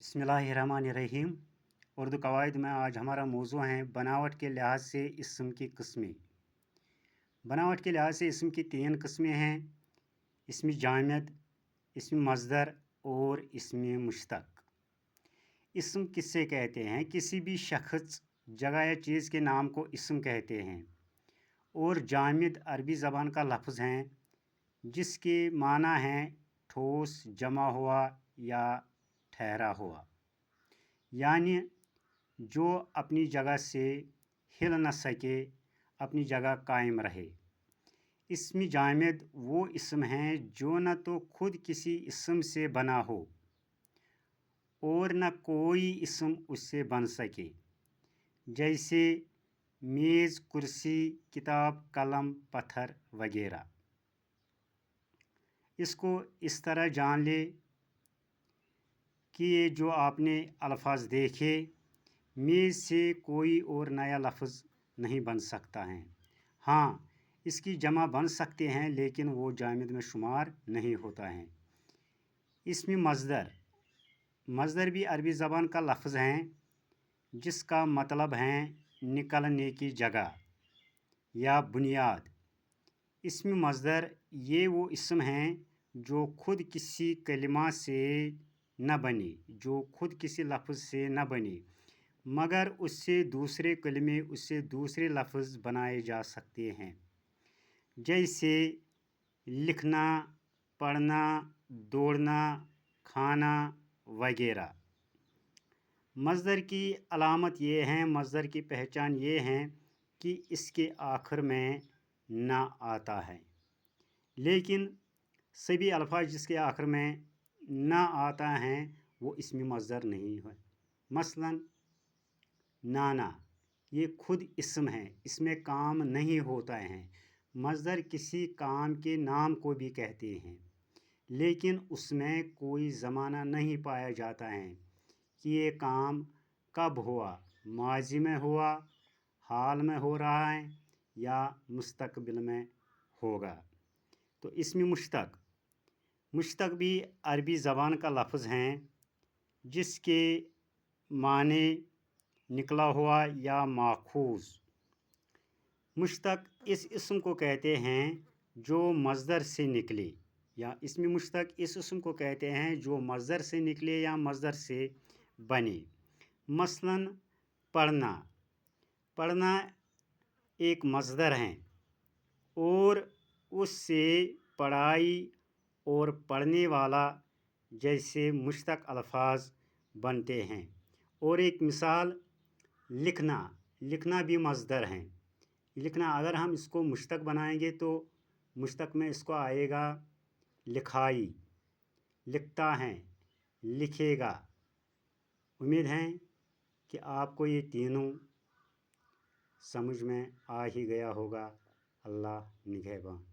बिस्मिल्लाहिर्रहमानिर्रहीम। उर्दू कवायद में आज हमारा मौजू है बनावट के लिहाज से इस्म की किस्में। बनावट के लिहाज से इस्म की 3 किस्में हैं: इस्म जामिद, इस्म मज़दर और इस्म मुश्तक। इस्म किससे कहते हैं? किसी भी शख्स, जगह या चीज़ के नाम को इस्म कहते हैं। और जामिद अरबी ज़बान का लफ्ज़ है जिसके माना हैं ठोस, जमा हुआ या ठहरा हुआ, यानी जो अपनी जगह से हिल न सके, अपनी जगह कायम रहे। इस्म जामिद वो इस्म हैं जो न तो खुद किसी इस्म से बना हो और न कोई इस्म उससे बन सके, जैसे मेज़, कुर्सी, किताब, कलम, पत्थर वगैरह। इसको इस तरह जान ले कि ये जो आपने अल्फाज देखे, मेज़ से कोई और नया लफ्ज़ नहीं बन सकता है। हाँ, इसकी जमा बन सकते हैं लेकिन वो जामिद में शुमार नहीं होता है। इसमें मज़दर, मज़दर भी अरबी ज़बान का लफ्ज़ है जिसका मतलब है निकलने की जगह या बुनियाद। इसमें मज़दर ये वो इस्म हैं जो खुद किसी कलिमा से न बने, जो खुद किसी लफ्ज़ से न बने, मगर उससे दूसरे कलिमे, उससे दूसरे लफ्ज़ बनाए जा सकते हैं, जैसे लिखना, पढ़ना, दौड़ना, खाना वगैरह। मज़दर की अलामत ये है, मज़दर की पहचान ये है कि इसके आखिर में ना आता है। लेकिन सभी अल्फाज जिसके आखिर में ना आता है वो इसमें मज़दर नहीं है। मसलन नाना, ये खुद इस्म है, इसमें काम नहीं होता है। मज़दर किसी काम के नाम को भी कहते हैं, लेकिन उसमें कोई ज़माना नहीं पाया जाता है कि ये काम कब हुआ, माजी में हुआ, हाल में हो रहा है या मुस्तकबिल में होगा। तो इसमें मुश्तक, मुश्तक भी अरबी ज़बान का लफ्ज़ हैं जिसके माने निकला हुआ या माखूज़। मुश्तक इस इस्म को कहते हैं जो मज़दर से निकले, या इसमें मुश्तक इस इस्म को कहते हैं जो मज़दर से निकले या मज़दर से बने। मसलन पढ़ना, पढ़ना एक मज़दर है और उससे पढ़ाई और पढ़ने वाला जैसे मुश्तक अल्फाज बनते हैं। और एक मिसाल लिखना, लिखना भी मज़दर हैं। लिखना अगर हम इसको मुश्तक बनाएंगे तो मुश्तक में इसको आएगा लिखाई, लिखता है, लिखेगा। उम्मीद है कि आपको ये तीनों समझ में आ ही गया होगा। अल्लाह निगहबान।